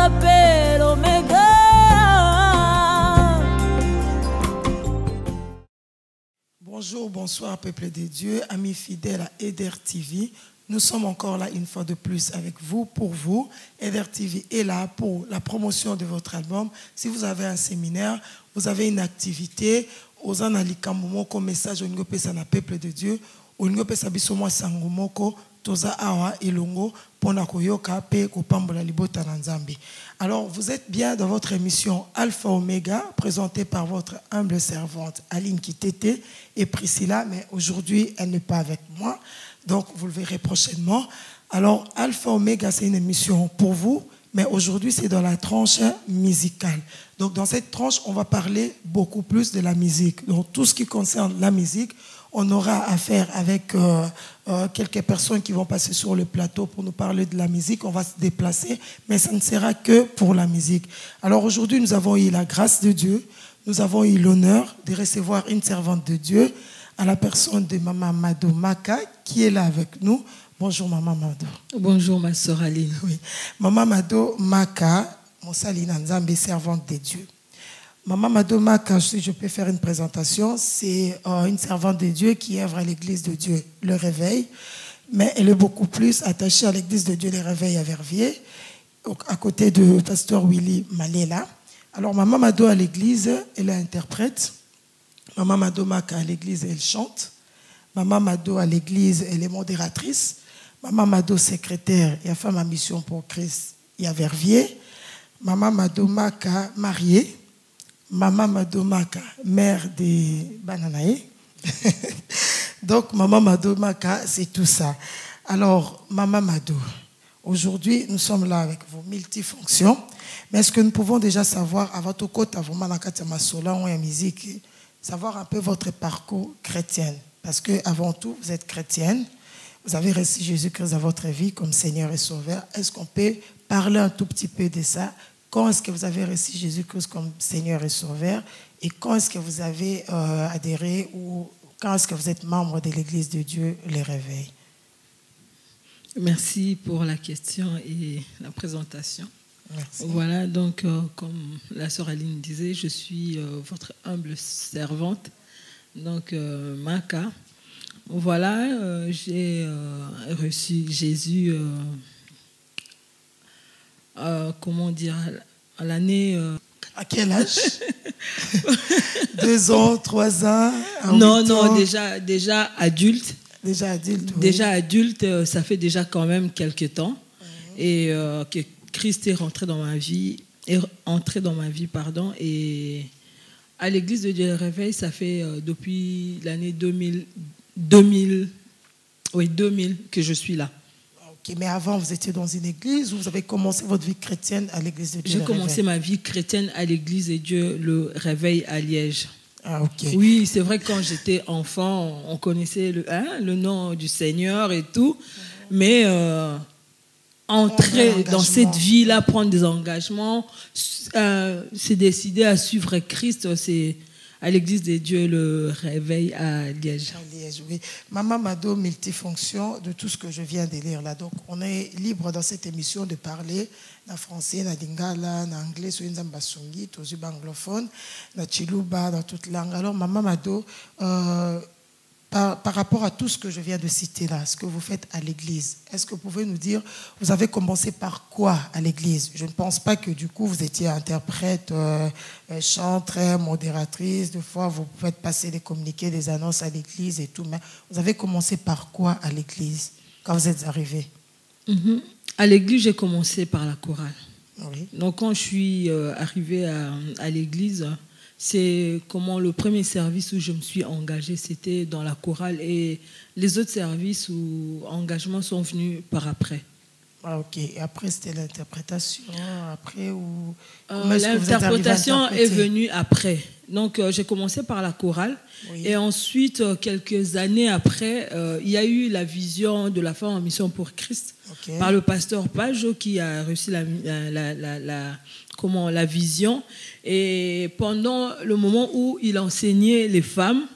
Alpha et l'Oméga. Bonjour, bonsoir peuple de Dieu, amis fidèles à Eder TV. Nous sommes encore là une fois de plus avec vous, pour vous. Eder TV est là pour la promotion de votre album. Si vous avez un séminaire, vous avez une activité, aux analikamumoko comme message au niveau na peuple de Dieu, au niveau pesa bisomo sangumoko toza awa elongo pona koyoka pe kopambola libota na Nzambe. Alors vous êtes bien dans votre émission Alpha Omega, présentée par votre humble servante Aline Kitete et Priscilla, mais aujourd'hui elle n'est pas avec moi, donc vous le verrez prochainement. Alors Alpha Omega, c'est une émission pour vous, mais aujourd'hui c'est dans la tranche musicale. Donc dans cette tranche on va parler beaucoup plus de la musique. Donc tout ce qui concerne la musique, on aura affaire avec quelques personnes qui vont passer sur le plateau pour nous parler de la musique. On va se déplacer, mais ça ne sera que pour la musique. Alors aujourd'hui, nous avons eu la grâce de Dieu. Nous avons eu l'honneur de recevoir une servante de Dieu à la personne de Maman Mado Maka qui est là avec nous. Bonjour Maman Mado. Bonjour ma sœur Aline. Oui. Maman Mado Maka, Monsali Nzambe, servante de Dieu. Maman Mado Maka, si je peux faire une présentation, c'est une servante de Dieu qui œuvre à l'église de Dieu, le Réveil, mais elle est beaucoup plus attachée à l'église de Dieu, le Réveil à Verviers, à côté de pasteur Willy Malela. Alors Maman Mado à l'église, elle est interprète. Maman Mado Maka à l'église, elle chante. Maman Mado à l'église, elle est modératrice. Maman Mado secrétaire et femme à mission pour Christ, il y a Verviers. Maman Mado Maka mariée. Maman Mado Maka, mère de Bananae. Donc, Maman Mado Maka, c'est tout ça. Alors, Maman Mado, aujourd'hui, nous sommes là avec vos multifonctions. Mais est-ce que nous pouvons déjà savoir, à votre côté, musique, savoir un peu votre parcours chrétien? Parce que avant tout, vous êtes chrétienne. Vous avez reçu Jésus-Christ dans votre vie comme Seigneur et Sauveur. Est-ce qu'on peut parler un tout petit peu de ça? Quand est-ce que vous avez reçu Jésus-Christ comme Seigneur et Sauveur? Et quand est-ce que vous avez adhéré ou quand est-ce que vous êtes membre de l'Église de Dieu, les Réveils? Merci pour la question et la présentation. Merci. Voilà, donc comme la sœur Aline disait, je suis votre humble servante, donc Maka. Voilà, j'ai reçu Jésus... comment dire, à l'année... À quel âge? 2 ans, 3 ans? Non, 8 non, ans. déjà adulte. Déjà adulte, oui. Déjà adulte, ça fait déjà quand même quelques temps. Et que Christ est rentré dans ma vie, pardon, et à l'église de Dieu le Réveil, ça fait depuis l'année 2000 que je suis là. Okay, mais avant, vous étiez dans une église ou vous avez commencé votre vie chrétienne à l'église de Dieu? J'ai commencé ma vie chrétienne à l'église de Dieu le Réveil à Liège. Ah, ok. Oui, c'est vrai que quand j'étais enfant, on connaissait le nom du Seigneur et tout, mais entrer dans cette vie-là, prendre des engagements, c'est décider à suivre Christ, c'est à l'église de Dieu le Réveil à Liège. À Liège, oui. Maman Mado, multifonction de tout ce que je viens de lire là. Donc, on est libre dans cette émission de parler en français, en lingala, en anglais, sur une zambasongi, tous les anglophones, en chiluba, dans toute langue. Alors, Maman Mado, par rapport à tout ce que je viens de citer là, ce que vous faites à l'église, est-ce que vous pouvez nous dire, vous avez commencé par quoi à l'église? Je ne pense pas que du coup vous étiez interprète, chanteur, modératrice, des fois vous pouvez passer des communiqués, des annonces à l'église et tout, mais vous avez commencé par quoi à l'église quand vous êtes arrivé? À l'église, j'ai commencé par la chorale. Oui. Donc quand je suis arrivée à l'église, c'est comment le premier service où je me suis engagée, c'était dans la chorale, et les autres services ou engagements sont venus par après. Ah, ok. Et après, c'était l'interprétation. Après, ou l'interprétation est venue après. Donc, j'ai commencé par la chorale. Oui. Et ensuite, quelques années après, il y a eu la vision de la femme en mission pour Christ, okay, par le pasteur Pajot qui a reçu la vision. Et pendant le moment où il enseignait les femmes,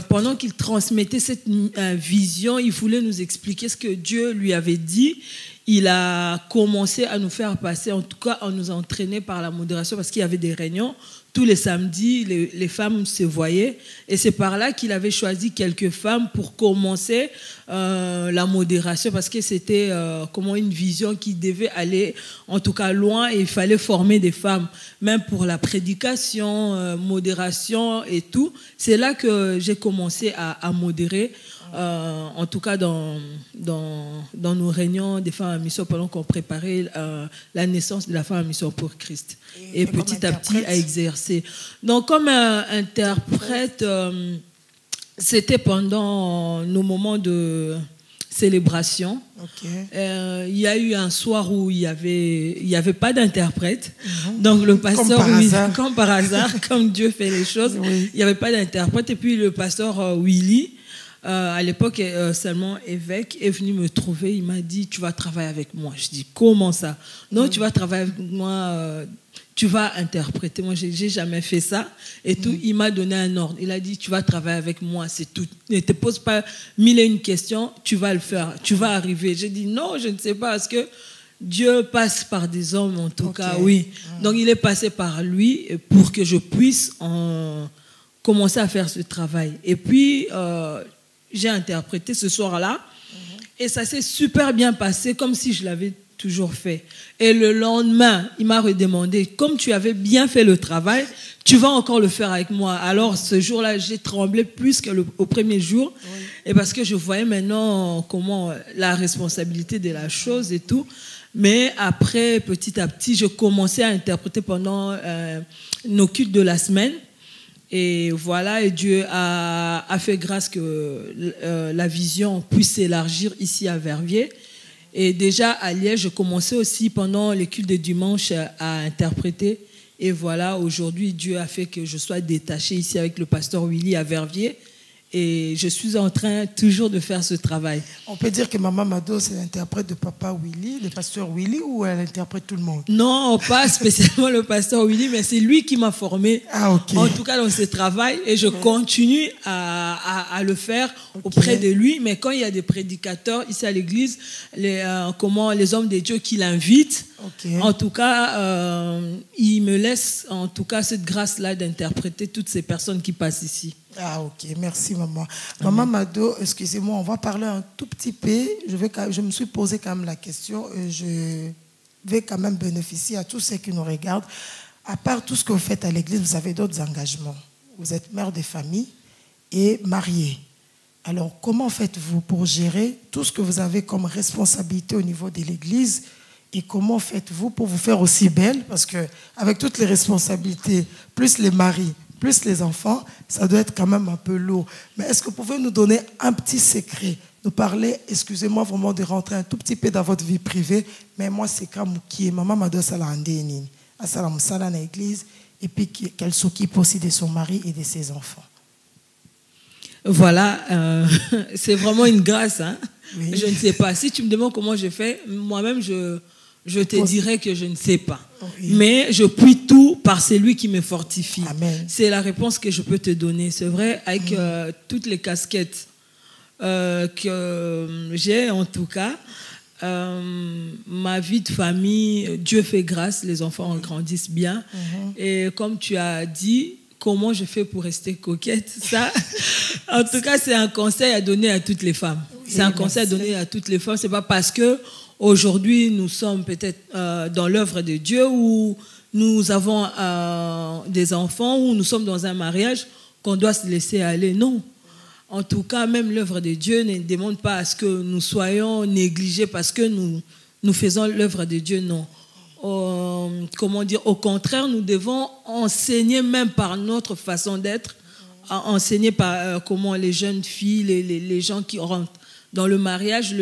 pendant qu'il transmettait cette vision, il voulait nous expliquer ce que Dieu lui avait dit. il a commencé à nous faire passer, en tout cas, à nous entraîner par la modération, parce qu'il y avait des réunions. Tous les samedis, les femmes se voyaient. Et c'est par là qu'il avait choisi quelques femmes pour commencer la modération, parce que c'était comment une vision qui devait aller, en tout cas, loin. Et il fallait former des femmes, même pour la prédication, modération et tout. C'est là que j'ai commencé à modérer. En tout cas dans nos réunions des femmes à mission pendant qu'on préparait la naissance de la femme à mission pour Christ. Et petit à petit à exercer. Donc comme interprète, c'était pendant nos moments de célébration. Okay. Il y a eu un soir où il y avait pas d'interprète. Donc le pasteur, comme par hasard, comme Dieu fait les choses, oui. Il n'y avait pas d'interprète. Et puis le pasteur Willy, à l'époque seulement évêque, est venu me trouver. Il m'a dit, tu vas travailler avec moi. Je dis, comment ça? Non, tu vas travailler avec moi, tu vas interpréter. Moi, j'ai jamais fait ça. Et tout, il m'a donné un ordre. Il a dit, tu vas travailler avec moi, c'est tout. Ne te pose pas mille et une questions, tu vas le faire, tu vas arriver. J'ai dit, non, je ne sais pas, parce que Dieu passe par des hommes, en tout cas, oui. Donc, il est passé par lui pour que je puisse commencer à faire ce travail. Et puis, j'ai interprété ce soir-là, et ça s'est super bien passé, comme si je l'avais toujours fait. Et le lendemain, il m'a redemandé, comme tu avais bien fait le travail, tu vas encore le faire avec moi. Alors, ce jour-là, j'ai tremblé plus qu'au premier jour, et parce que je voyais maintenant comment la responsabilité de la chose et tout. Mais après, petit à petit, je commençais à interpréter pendant nos cultes de la semaine. Et voilà, et Dieu a fait grâce que la vision puisse s'élargir ici à Verviers. Et déjà à Liège, je commençais aussi pendant les cultes de dimanche à interpréter. Et voilà, aujourd'hui, Dieu a fait que je sois détachée ici avec le pasteur Willy à Verviers. Et je suis en train toujours de faire ce travail. On peut dire que Maman Mado, c'est l'interprète de Papa Willy, le pasteur Willy, ou elle interprète tout le monde? Non, pas spécialement le pasteur Willy, mais c'est lui qui m'a formé, en tout cas dans ce travail. Et je continue à le faire auprès de lui. Mais quand il y a des prédicateurs ici à l'église, les hommes de Dieu qui l'invitent, en tout cas, il me laisse en tout cas cette grâce-là d'interpréter toutes ces personnes qui passent ici. Ah ok, merci maman. Maman Mado, excusez-moi, on va parler un tout petit peu. Je me suis posé quand même la question. Je vais quand même bénéficier à tous ceux qui nous regardent. À part tout ce que vous faites à l'église, vous avez d'autres engagements. Vous êtes mère de famille et mariée. Alors comment faites-vous pour gérer tout ce que vous avez comme responsabilité au niveau de l'église? Et comment faites-vous pour vous faire aussi belle? Parce qu'avec toutes les responsabilités, plus les maris, plus les enfants, ça doit être quand même un peu lourd. Mais est-ce que vous pouvez nous donner un petit secret? Nous parler, excusez-moi vraiment de rentrer un tout petit peu dans votre vie privée, mais moi c'est comme qui est Maman Mado Salandénine, à Salam Sala dans l'église, et puis qu'elle s'occupe aussi de son mari et de ses enfants. Voilà, c'est vraiment une grâce. Hein? Oui. Je ne sais pas. Si tu me demandes comment je fais, moi-même je te dirais que je ne sais pas. Oui. Mais je puis tout par celui qui me fortifie. C'est la réponse que je peux te donner. C'est vrai, avec toutes les casquettes que j'ai, en tout cas, ma vie de famille, Dieu fait grâce, les enfants grandissent bien. Et comme tu as dit, comment je fais pour rester coquette? Ça, en tout cas, c'est un conseil à donner à toutes les femmes. C'est un conseil à donner à toutes les femmes. C'est pas parce que aujourd'hui, nous sommes peut-être dans l'œuvre de Dieu, ou nous avons des enfants, ou nous sommes dans un mariage, qu'on doit se laisser aller. Non. En tout cas, même l'œuvre de Dieu ne demande pas à ce que nous soyons négligés parce que nous faisons l'œuvre de Dieu. Non. Comment dire? Au contraire, nous devons enseigner même par notre façon d'être, enseigner par comment les jeunes filles, les gens qui rentrent dans le mariage,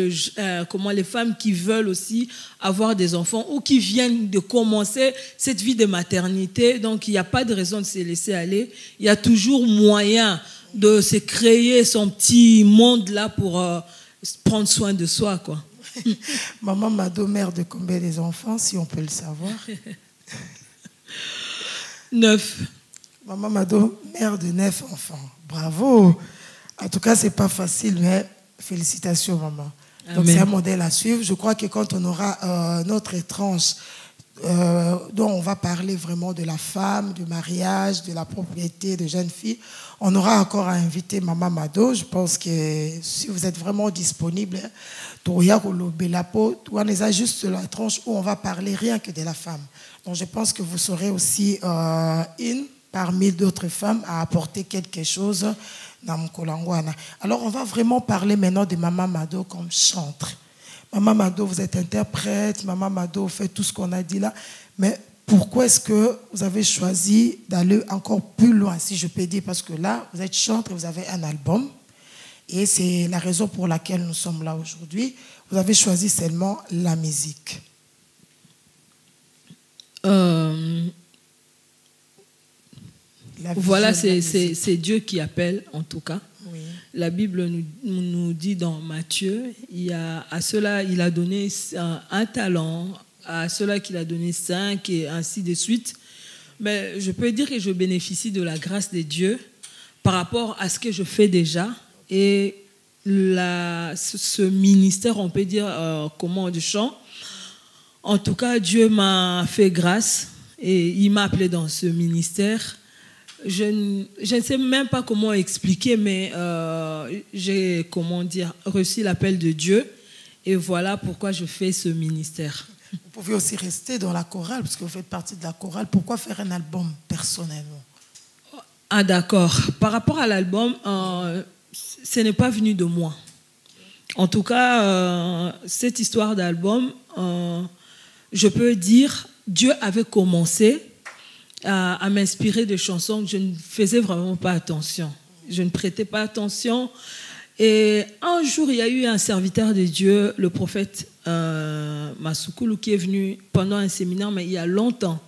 comment les femmes qui veulent aussi avoir des enfants ou qui viennent de commencer cette vie de maternité. Donc, il n'y a pas de raison de se laisser aller. Il y a toujours moyen de se créer son petit monde là pour prendre soin de soi, quoi. Maman Mado, mère de combien des enfants, si on peut le savoir? 9. Maman Mado, mère de 9 enfants. Bravo. En tout cas, c'est pas facile, mais félicitations, maman. Donc c'est un modèle à suivre. Je crois que quand on aura notre tranche dont on va parler vraiment de la femme, du mariage, de la propriété de jeunes filles, on aura encore à inviter Maman Mado. Je pense que si vous êtes vraiment disponible, on a juste la tranche où on va parler rien que de la femme. Donc je pense que vous serez aussi une parmi d'autres femmes à apporter quelque chose dans Mkolangwana. Alors on va vraiment parler maintenant de Maman Mado comme chantre. Maman Mado, vous êtes interprète, Maman Mado fait tout ce qu'on a dit là, mais pourquoi est-ce que vous avez choisi d'aller encore plus loin, si je peux dire, parce que là, vous êtes chantre et vous avez un album, et c'est la raison pour laquelle nous sommes là aujourd'hui. Vous avez choisi seulement la musique. Voilà, c'est Dieu qui appelle, en tout cas. Oui. La Bible nous dit dans Matthieu, à ceux-là, il a donné un talent, à ceux-là qu'il a donné 5, et ainsi de suite. Mais je peux dire que je bénéficie de la grâce de Dieu par rapport à ce que je fais déjà. Et ce ministère, on peut dire, du chant, en tout cas, Dieu m'a fait grâce et il m'a appelé dans ce ministère. Je ne sais même pas comment expliquer, mais j'ai, reçu l'appel de Dieu. Et voilà pourquoi je fais ce ministère. Vous pouvez aussi rester dans la chorale, parce que vous faites partie de la chorale. Pourquoi faire un album personnellement? Ah d'accord. Par rapport à l'album, ce n'est pas venu de moi. En tout cas, cette histoire d'album, je peux dire, Dieu avait commencé à m'inspirer de chansons que je ne faisais vraiment pas attention. Je ne prêtais pas attention. Et un jour, il y a eu un serviteur de Dieu, le prophète Masukulu, qui est venu pendant un séminaire, mais il y a longtemps.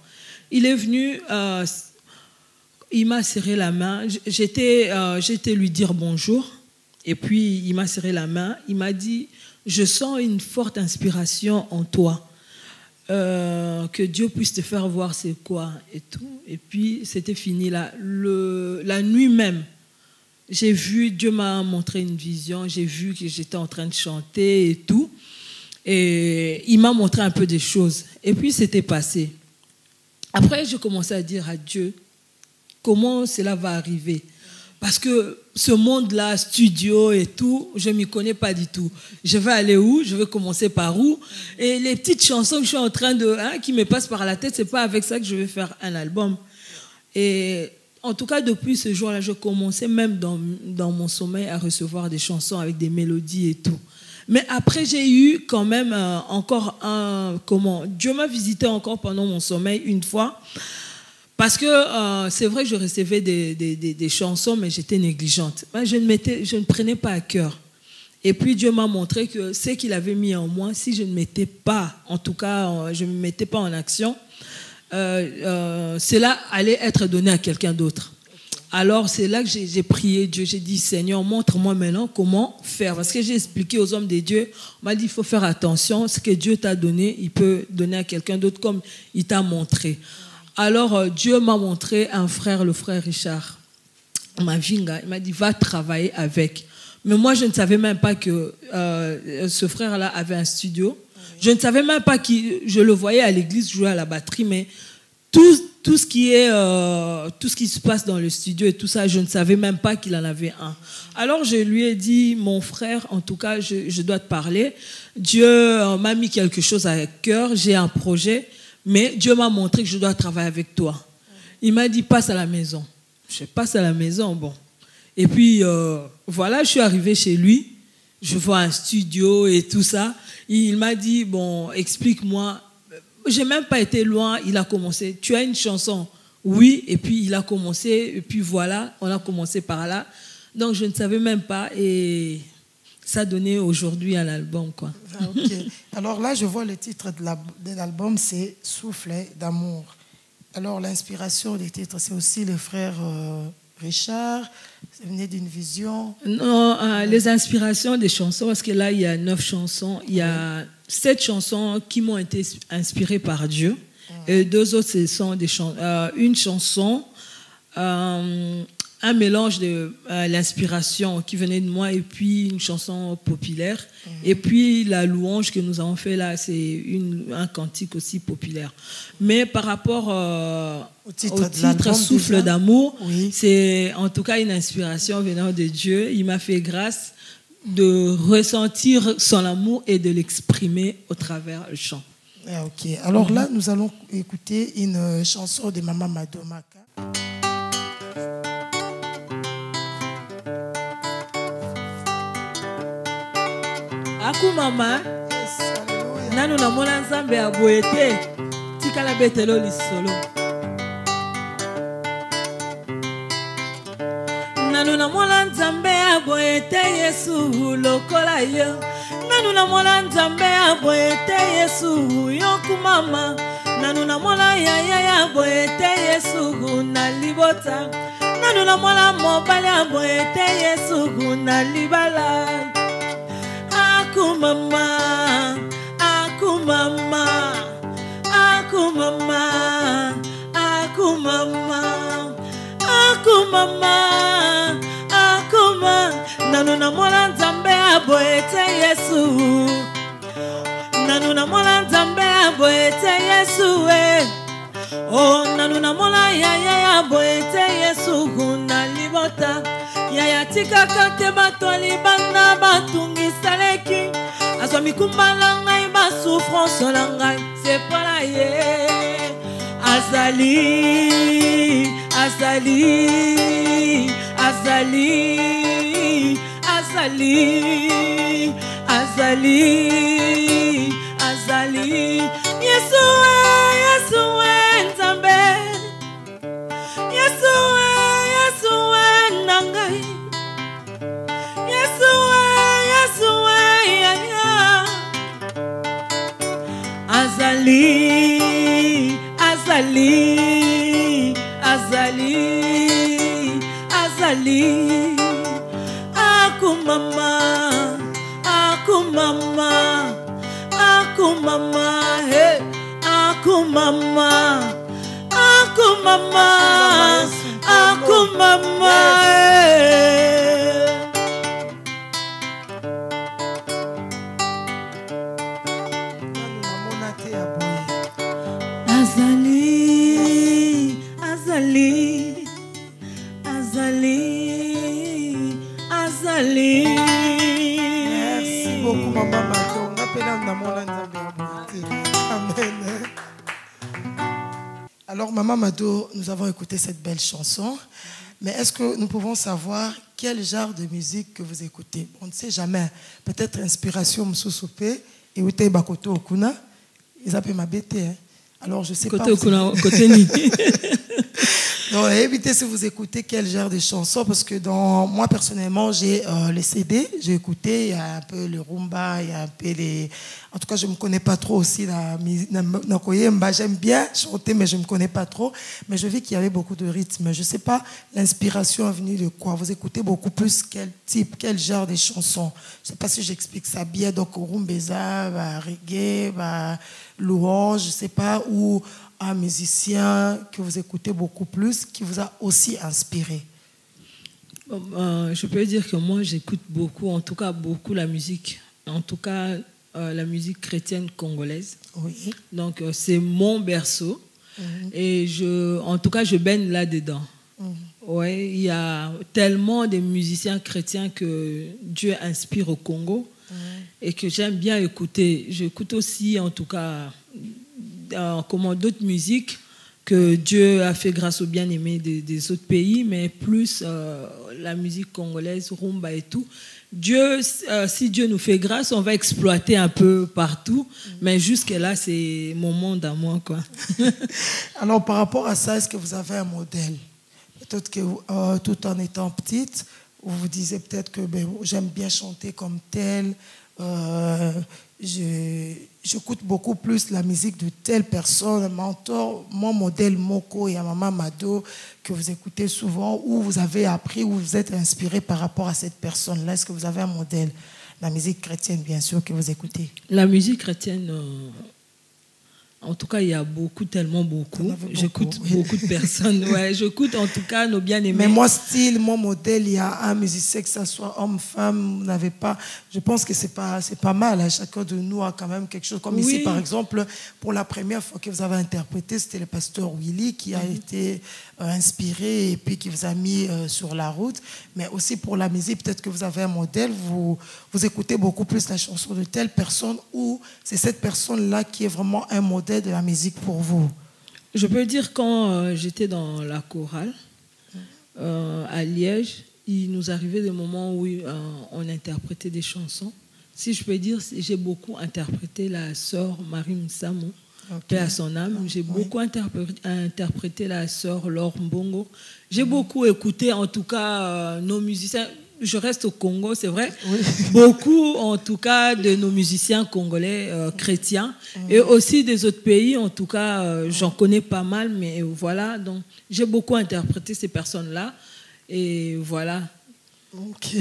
Il est venu, il m'a serré la main. J'étais lui dire bonjour. Et puis, il m'a serré la main. Il m'a dit, je sens une forte inspiration en toi. Que Dieu puisse te faire voir c'est quoi et tout. Et puis c'était fini là. La nuit même, j'ai vu, Dieu m'a montré une vision, j'ai vu que j'étais en train de chanter et tout, et il m'a montré un peu des choses, et puis c'était passé. Après j'ai commencé à dire à Dieu comment cela va arriver, parce que ce monde-là, studio et tout, je ne m'y connais pas du tout. Je vais aller où? Je vais commencer par où? Et les petites chansons que je suis en train de... qui me passent par la tête, ce n'est pas avec ça que je vais faire un album. Et en tout cas, depuis ce jour-là, je commençais même dans mon sommeil à recevoir des chansons avec des mélodies et tout. Mais après, j'ai eu quand même encore Dieu m'a visité encore pendant mon sommeil une fois. Parce que c'est vrai que je recevais des chansons, mais j'étais négligente. Je ne prenais pas à cœur. Et puis Dieu m'a montré que ce qu'il avait mis en moi, si je ne mettais pas, en tout cas, je ne me mettais pas en action, cela allait être donné à quelqu'un d'autre. Alors c'est là que j'ai prié Dieu. J'ai dit, Seigneur, montre-moi maintenant comment faire. Parce que j'ai expliqué aux hommes de Dieu, on m'a dit, il faut faire attention. Ce que Dieu t'a donné, il peut donner à quelqu'un d'autre comme il t'a montré. Alors, Dieu m'a montré un frère, le frère Richard Mavinga. Il m'a dit, va travailler avec. Mais moi, je ne savais même pas que ce frère-là avait un studio. Je ne savais même pas je le voyais à l'église jouer à la batterie, mais tout ce qui se passe dans le studio et tout ça, je ne savais même pas qu'il en avait un. Alors, je lui ai dit, mon frère, en tout cas, je dois te parler. Dieu m'a mis quelque chose à cœur, j'ai un projet. Mais Dieu m'a montré que je dois travailler avec toi. Il m'a dit, passe à la maison. Je passe à la maison, bon. Et puis, voilà, je suis arrivée chez lui. Je vois un studio et tout ça. Il m'a dit, bon, explique-moi. Je n'ai même pas été loin. Il a commencé. Tu as une chanson? Oui. Et puis, il a commencé. Et puis, voilà, on a commencé par là. Donc, je ne savais même pas. Et ça donnait aujourd'hui un album, quoi. Ah, ok. Alors là, je vois le titre de l'album, c'est Souffle d'amour. Alors l'inspiration des titres, c'est aussi le frère Richard. Ça venait d'une vision? Non, les inspirations des chansons, parce que là, il y a 9 chansons. Il y a 7 chansons qui m'ont été inspirées par Dieu. Et 2 autres, ce sont une chanson, un mélange de l'inspiration qui venait de moi et puis une chanson populaire. Et puis la louange que nous avons fait là, c'est un cantique aussi populaire. Mais par rapport au titre Souffle d'amour, oui. C'est en tout cas une inspiration venant de Dieu. Il m'a fait grâce de ressentir son amour et de l'exprimer au travers du chant. Ok. Alors là, nous allons écouter une chanson de Maman Mado Maka. Aku mama, nanu na mona nzambe ya boete, tikala betelo lisolo. Nanu na mona nzambe ya boete Yesu lokola yo. Nanu na mona nzambe ya boete Yesu yoku mama. Nanu na mona yaya ya boete Yesu na libota. Nanu na mona mobali ya boete Yesu na libala. Aku mama, aku mama, aku mama, aku mama, aku mama, aku mama. Nanu na mwana nzambe aboete Yesu. Nanu na mwana nzambe aboete Yesu Oh, nanu na mwana yaya aboete Yesu na libota. Yaya tika kate bato libana batungi saleki. Aswa mikumba langai ba souffrance langai. C'est pas la ye. Azali, azali, azali, azali, azali, azali. Yesue, Yesue nzambe. Yesue, Yesue nangai. Yesue, Yesue yaya. Azali, azali, azali, azali. Aku mama, aku mama, aku mama, hey, aku mama, aku mama, aku mama, hey. Azali, azali, azali, azali. Merci beaucoup, Maman Mado. Amen. Alors, Maman Mado, nous avons écouté cette belle chanson. Mais est-ce que nous pouvons savoir quel genre de musique que vous écoutez? On ne sait jamais. Peut-être inspiration Msoussoupé et Oute Bakoto Okuna. Ils appellent ma BT. Alors, je ne sais côté pas. Okuna, côté Ni. Donc, évitez si vous écoutez quel genre de chansons, parce que moi, personnellement, j'ai les CD, j'ai écouté, il y a un peu le rumba, il y a un peu les... En tout cas, je ne me connais pas trop aussi. J'aime bien chanter, mais je ne me connais pas trop. Mais je vis qu'il y avait beaucoup de rythme. Je ne sais pas, l'inspiration est venue de quoi? Vous écoutez beaucoup plus quel type, quel genre de chansons? Je ne sais pas si j'explique ça bien. Donc, rumbeza, reggae, louange, je ne sais pas, ou un musicien que vous écoutez beaucoup plus, qui vous a aussi inspiré? Je peux dire que moi, j'écoute beaucoup, en tout cas beaucoup la musique. En tout cas, la musique chrétienne congolaise. Oui. Donc, c'est mon berceau. Et en tout cas, je baigne là-dedans. Ouais, il y a tellement de musiciens chrétiens que Dieu inspire au Congo et que j'aime bien écouter. J'écoute aussi, en tout cas, comment d'autres musiques que Dieu a fait grâce aux bien-aimés des autres pays, mais plus la musique congolaise, rumba et tout. Dieu, si Dieu nous fait grâce, on va exploiter un peu partout, mais jusque-là, c'est mon monde à moi, quoi. Alors, par rapport à ça, est-ce que vous avez un modèle? Peut-être que tout en étant petite, vous vous disiez peut-être que j'aime bien chanter comme tel, j'écoute beaucoup plus la musique de telle personne, un mentor, mon modèle Moko et Maman Mado, que vous écoutez souvent, où vous avez appris, où vous êtes inspiré par rapport à cette personne-là. Est-ce que vous avez un modèle? La musique chrétienne, bien sûr, que vous écoutez. La musique chrétienne, En tout cas, il y a tellement beaucoup. J'écoute beaucoup de personnes. Ouais, j'écoute en tout cas nos bien-aimés. Mais moi, style, mon modèle, il y a un musicien, que ce soit homme, femme, vous n'avez pas. Je pense que c'est pas mal. Hein. Chacun de nous a quand même quelque chose. Comme ici, par exemple, pour la première fois que vous avez interprété, c'était le pasteur Willy qui a été inspiré et puis qui vous a mis sur la route. Mais aussi pour la musique, peut-être que vous avez un modèle, vous écoutez beaucoup plus la chanson de telle personne ou c'est cette personne-là qui est vraiment un modèle de la musique pour vous? Je peux dire quand j'étais dans la chorale à Liège, il nous arrivait des moments où on interprétait des chansons. Si je peux dire, j'ai beaucoup interprété la sœur Marie Msamo, paix à son âme. J'ai beaucoup interprété la sœur Laure Mbongo. J'ai beaucoup écouté en tout cas nos musiciens. Je reste au Congo, c'est vrai. Oui. Beaucoup, en tout cas, de nos musiciens congolais chrétiens et aussi des autres pays. En tout cas, j'en connais pas mal, mais voilà. Donc, j'ai beaucoup interprété ces personnes-là et voilà. Ok.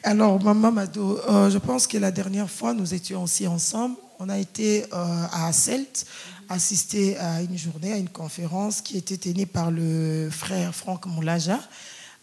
Alors, Maman Mado, je pense que la dernière fois, nous étions aussi ensemble. On a été à Celt, assister à une journée, à une conférence qui était tenue par le frère Franck Moulaja.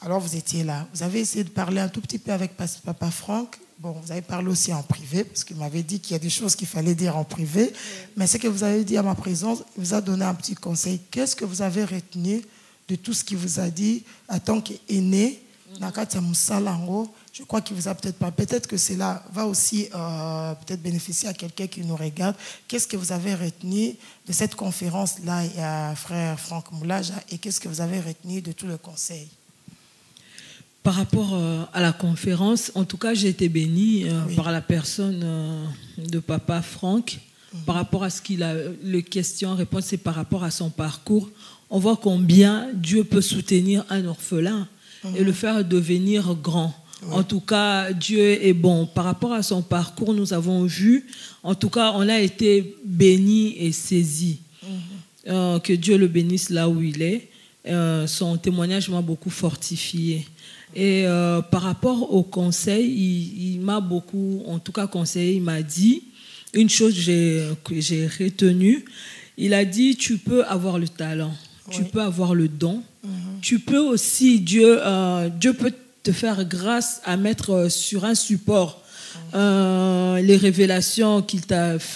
Alors, vous étiez là. Vous avez essayé de parler un tout petit peu avec Papa Franck. Bon, vous avez parlé aussi en privé, parce qu'il m'avait dit qu'il y a des choses qu'il fallait dire en privé. Oui. Mais ce que vous avez dit à ma présence, il vous a donné un petit conseil. Qu'est-ce que vous avez retenu de tout ce qu'il vous a dit en tant qu'aîné? Je crois qu'il vous a peut-être pas. Peut-être que cela va aussi peut-être bénéficier à quelqu'un qui nous regarde. Qu'est-ce que vous avez retenu de cette conférence-là, frère Franck Moulaja, et qu'est-ce que vous avez retenu de tout le conseil? Par rapport à la conférence, en tout cas, j'ai été bénie par la personne de Papa Franck. Par rapport à ce qu'il a, les questions-réponses, c'est par rapport à son parcours. On voit combien Dieu peut soutenir un orphelin et le faire devenir grand. Oui. En tout cas, Dieu est bon. Par rapport à son parcours, nous avons vu, en tout cas, on a été bénis et saisis. Que Dieu le bénisse là où il est. Son témoignage m'a beaucoup fortifié. Et par rapport au conseil, il m'a beaucoup, en tout cas conseillé, il m'a dit une chose que j'ai retenue. Il a dit, tu peux avoir le talent, tu peux avoir le don, tu peux aussi, Dieu peut te faire grâce à mettre sur un support les révélations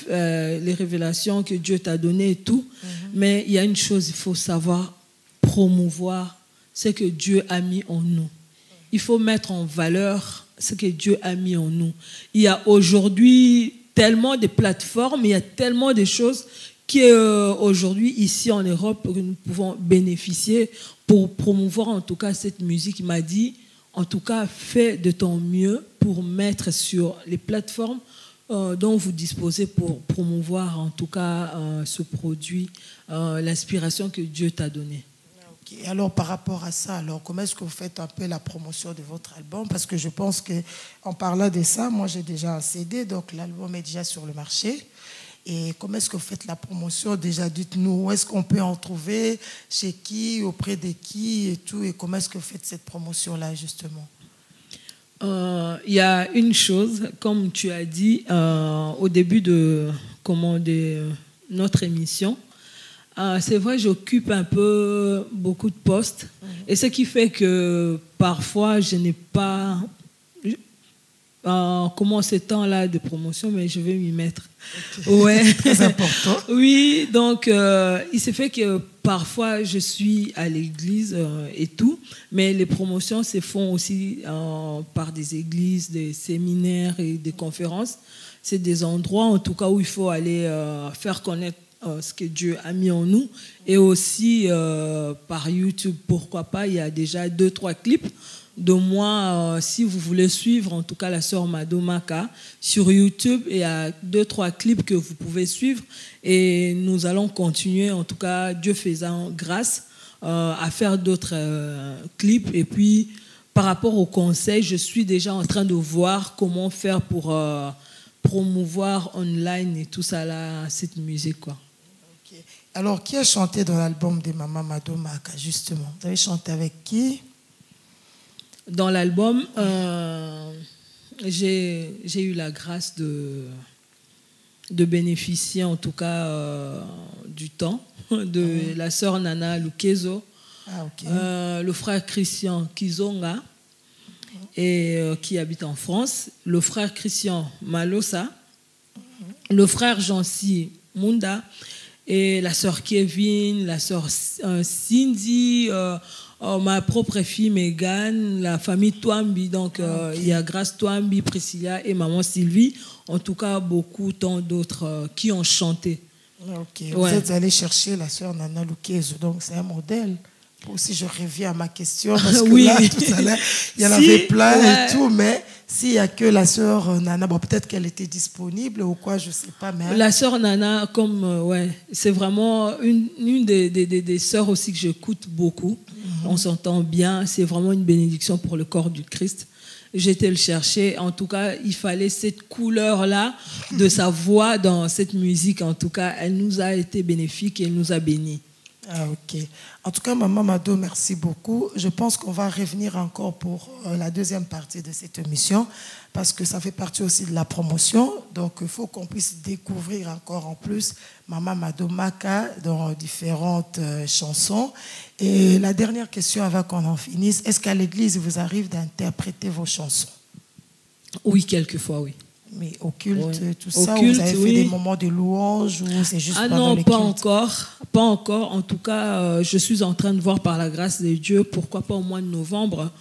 les révélations que Dieu t'a données et tout. Mais il y a une chose, il faut savoir promouvoir ce que Dieu a mis en nous. Il faut mettre en valeur ce que Dieu a mis en nous. Il y a aujourd'hui tellement de plateformes, il y a tellement de choses qui aujourd'hui, ici en Europe, que nous pouvons bénéficier pour promouvoir en tout cas cette musique. Il m'a dit, en tout cas, fais de ton mieux pour mettre sur les plateformes dont vous disposez pour promouvoir en tout cas ce produit, l'inspiration que Dieu t'a donnée. Okay. Alors, par rapport à ça, alors, comment est-ce que vous faites un peu la promotion de votre album? Parce que je pense qu'en parlant de ça, moi j'ai déjà un CD, donc l'album est déjà sur le marché. Et comment est-ce que vous faites la promotion? Déjà, dites-nous, où est-ce qu'on peut en trouver? Chez qui? Auprès de qui? Et tout. Et comment est-ce que vous faites cette promotion-là, justement? Il y a une chose, comme tu as dit au début de notre émission, c'est vrai, j'occupe un peu beaucoup de postes. Et ce qui fait que parfois, je n'ai pas comment ces temps-là de promotion, mais je vais m'y mettre. Okay. Ouais. Très important. Oui, donc il se fait que parfois je suis à l'église et tout, mais les promotions se font aussi par des églises, des séminaires et des conférences. C'est des endroits en tout cas où il faut aller faire connaître ce que Dieu a mis en nous, et aussi par YouTube, pourquoi pas. Il y a déjà 2-3 clips de moi, si vous voulez suivre en tout cas la sœur Mado Maka sur YouTube, il y a 2-3 clips que vous pouvez suivre, et nous allons continuer en tout cas, Dieu faisant grâce, à faire d'autres clips. Et puis par rapport au conseil, je suis déjà en train de voir comment faire pour promouvoir online et tout ça là, cette musique quoi. Okay. Alors, qui a chanté dans l'album de Maman Mado Maka, justement? Vous avez chanté avec qui? Dans l'album, j'ai eu la grâce de bénéficier en tout cas du temps de la sœur Nana Lukezo, le frère Christian Kizonga, et, qui habite en France, le frère Christian Malosa, le frère Jancy Munda, et la sœur Kevin, la sœur Cindy, ma propre fille Megan, la famille Twambi, donc il y a Grâce Twambi, Priscilla et maman Sylvie, en tout cas beaucoup tant d'autres qui ont chanté. Vous êtes allé chercher la sœur Nana Lukezo, donc c'est un modèle. Si je reviens à ma question, parce que là, tout à l'heure, il y en avait plein et tout, mais s'il n'y a que la sœur Nana, bon, peut-être qu'elle était disponible ou quoi, je ne sais pas. Mais... La sœur Nana, comme, c'est vraiment une des sœurs aussi que j'écoute beaucoup. On s'entend bien, c'est vraiment une bénédiction pour le corps du Christ. J'étais le chercher, en tout cas, il fallait cette couleur-là de sa voix dans cette musique. En tout cas, elle nous a été bénéfique et elle nous a bénis. Ok. En tout cas, Maman Mado, merci beaucoup. Je pense qu'on va revenir encore pour la deuxième partie de cette émission parce que ça fait partie aussi de la promotion. Donc, il faut qu'on puisse découvrir encore en plus Maman Mado Maka dans différentes chansons. Et la dernière question avant qu'on en finisse, est-ce qu'à l'église, il vous arrive d'interpréter vos chansons? Oui, quelquefois, oui. Mais au culte, tout ça, vous avez fait des moments de louange ou c'est juste pendant le culte? Pas encore. En tout cas, je suis en train de voir par la grâce de Dieu, pourquoi pas au mois de novembre,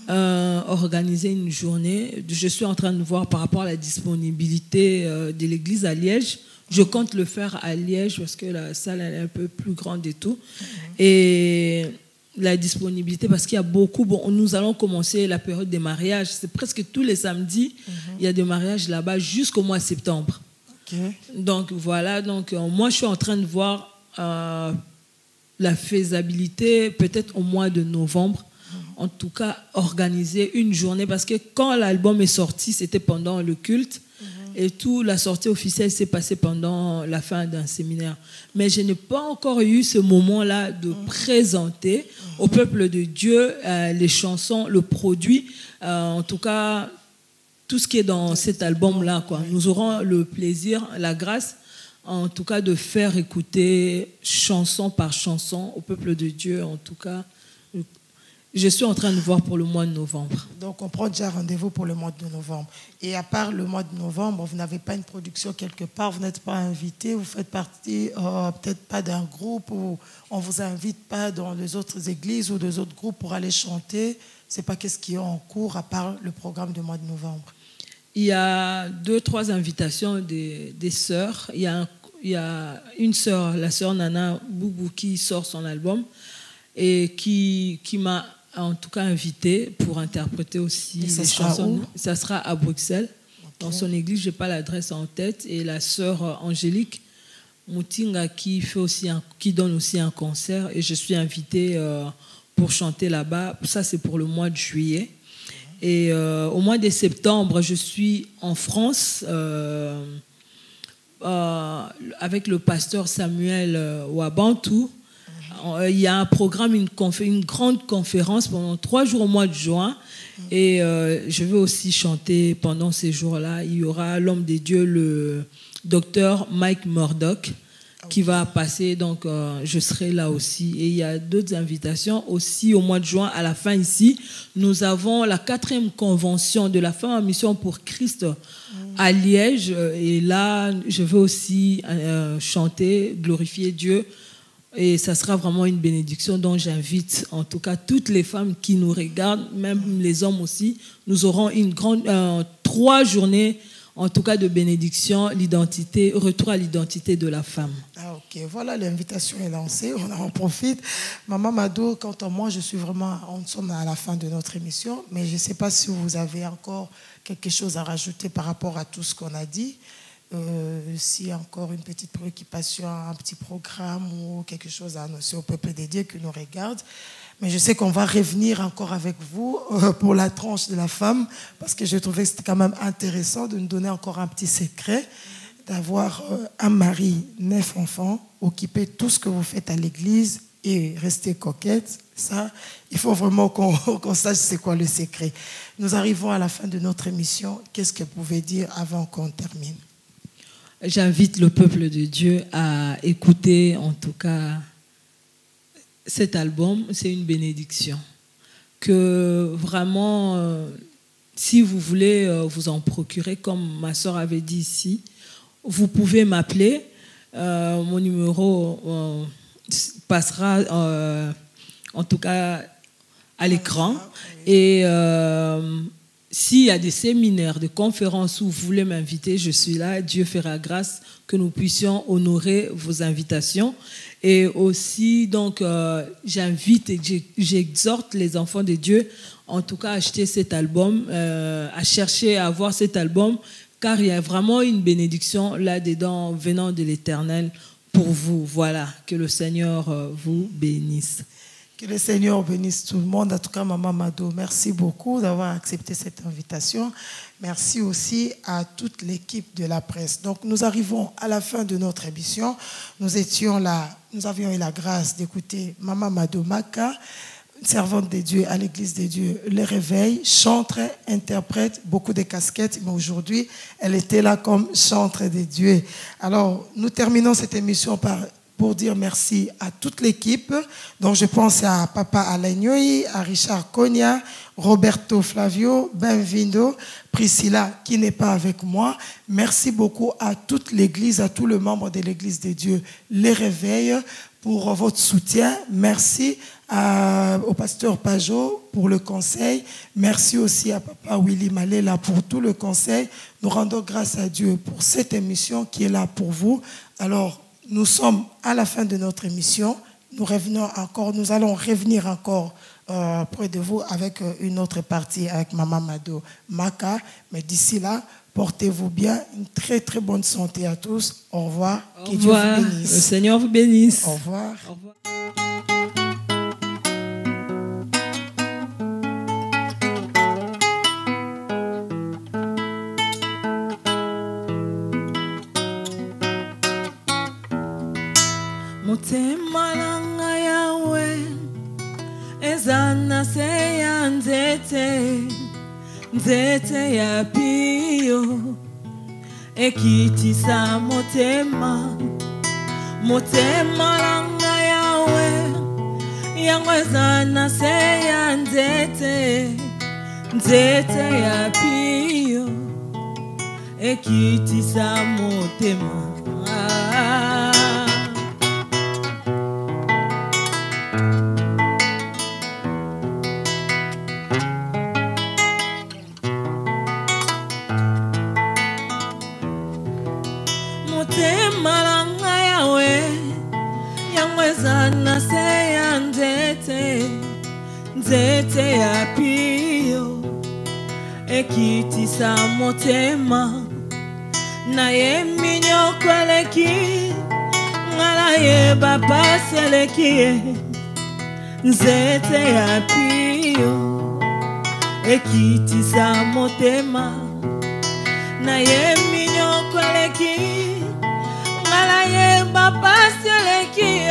organiser une journée. Je suis en train de voir par rapport à la disponibilité de l'église à Liège. Je compte le faire à Liège parce que la salle elle est un peu plus grande et tout. Et la disponibilité, parce qu'il y a beaucoup. Bon, nous allons commencer la période des mariages. C'est presque tous les samedis. Il y a des mariages là-bas jusqu'au mois de septembre. Donc voilà. Donc moi, je suis en train de voir la faisabilité, peut-être au mois de novembre. En tout cas, organiser une journée. Parce que quand l'album est sorti, c'était pendant le culte. Et tout, la sortie officielle s'est passée pendant la fin d'un séminaire. Mais je n'ai pas encore eu ce moment-là de présenter au peuple de Dieu les chansons, le produit, en tout cas, tout ce qui est dans cet album-là, quoi. Nous aurons le plaisir, la grâce, en tout cas, de faire écouter chanson par chanson au peuple de Dieu, en tout cas. Je suis en train de voir pour le mois de novembre. Donc, on prend déjà rendez-vous pour le mois de novembre. Et à part le mois de novembre, vous n'avez pas une production quelque part, vous n'êtes pas invité, vous faites partie peut-être pas d'un groupe ou on ne vous invite pas dans les autres églises ou des autres groupes pour aller chanter. Ce n'est pas qu'est-ce qui est en cours à part le programme du mois de novembre. Il y a 2-3 invitations des sœurs. Il y a une sœur, la sœur Nana Boubou, qui sort son album et qui m'a en tout cas invité pour interpréter aussi les chansons. Ça sera à Bruxelles, dans son église. Je n'ai pas l'adresse en tête. Et la sœur Angélique Moutinga qui donne aussi un concert. Et je suis invitée pour chanter là-bas. Ça, c'est pour le mois de juillet. Et au mois de septembre, je suis en France avec le pasteur Samuel Wabantou. Il y a un programme, une grande conférence pendant 3 jours au mois de juin. Et je vais aussi chanter pendant ces jours-là. Il y aura l'homme de Dieu, le docteur Mike Murdoch, qui va passer. Donc, je serai là aussi. Et il y a d'autres invitations aussi au mois de juin. À la fin ici, nous avons la 4e convention de la femme en mission pour Christ à Liège. Et là, je vais aussi chanter, glorifier Dieu. Et ça sera vraiment une bénédiction dont j'invite en tout cas toutes les femmes qui nous regardent, même les hommes aussi. Nous aurons 3 journées en tout cas de bénédiction, retour à l'identité de la femme. Ok, voilà, l'invitation est lancée, on en profite. Maman Mado, quant à moi, nous sommes à la fin de notre émission, mais je ne sais pas si vous avez encore quelque chose à rajouter par rapport à tout ce qu'on a dit. S'il y a encore une petite préoccupation, un petit programme ou quelque chose à annoncer au peuple des dieux qui nous regarde. Mais je sais qu'on va revenir encore avec vous pour la tranche de la femme, parce que je trouvais que c'était quand même intéressant de nous donner encore un petit secret, d'avoir un mari, 9 enfants, occuper tout ce que vous faites à l'église et rester coquette. Ça, il faut vraiment qu'on sache c'est quoi le secret. Nous arrivons à la fin de notre émission. Qu'est-ce que vous pouvez dire avant qu'on termine? j'invite le peuple de Dieu à écouter en tout cas cet album. C'est une bénédiction. Que vraiment, si vous voulez vous en procurer, comme ma soeur avait dit ici, vous pouvez m'appeler. Mon numéro passera en tout cas à l'écran. Et s'il y a des séminaires, des conférences où vous voulez m'inviter, je suis là. Dieu fera grâce que nous puissions honorer vos invitations. Et aussi, donc, j'invite et j'exhorte les enfants de Dieu, en tout cas, à acheter cet album, à chercher à avoir cet album, car il y a vraiment une bénédiction là-dedans venant de l'Éternel pour vous. Voilà, que le Seigneur vous bénisse. Que le Seigneur bénisse tout le monde. En tout cas, Maman Mado, merci beaucoup d'avoir accepté cette invitation. Merci aussi à toute l'équipe de la presse. Donc, nous arrivons à la fin de notre émission. Nous avions eu la grâce d'écouter Maman Mado Maka, servante de Dieu à l'Église de Dieu, le réveil, chantre, interprète, beaucoup de casquettes, mais aujourd'hui, elle était là comme chantre de Dieu. Alors, nous terminons cette émission pour dire merci à toute l'équipe. Donc, je pense à Papa Alain, à Richard Cogna, Roberto Flavio, Benvindo, Priscilla, qui n'est pas avec moi. Merci beaucoup à toute l'Église, à tous les membres de l'Église de Dieu, les réveils, pour votre soutien. Merci au pasteur Pajot pour le conseil. Merci aussi à Papa Willy Malela pour tout le conseil. Nous rendons grâce à Dieu pour cette émission qui est là pour vous. Alors, nous sommes à la fin de notre émission. Nous allons revenir encore près de vous avec une autre partie avec Maman Mado Maka. Mais d'ici là, portez-vous bien. Une très très bonne santé à tous. Au revoir. Au revoir. Que Dieu vous bénisse. Le Seigneur vous bénisse. Au revoir. Au revoir. Motema nanga yawe ezana se ya nzete ya pio ekitisa motema nanga yawe yango ezana se ya nzete ya pio ekitisa motema nzete ya pio ekitisa motema na ye minyokoleki ngala ye bapaseleki nzete ya pio ekitisa motema na ye minyokoleki ngala ye bapaseleki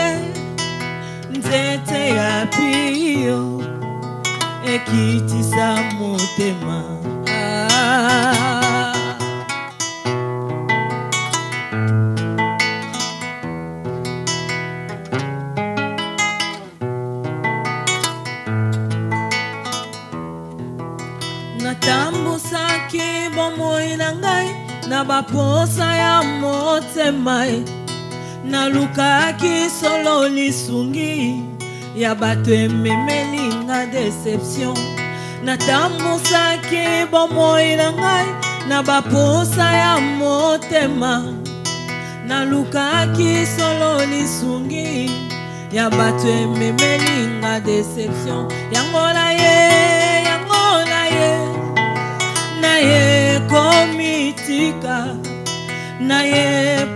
nzete ya pio ekitisa motema natambusaki bomoi na ngai na baposa ya motema nalukaki solo lisungi ya bato ememeli nga deception natambusaki bomoi na ngai na baposa ya motema nalukaki solo lisungi ya bato ememeli nga deception yango na ye komitika na ye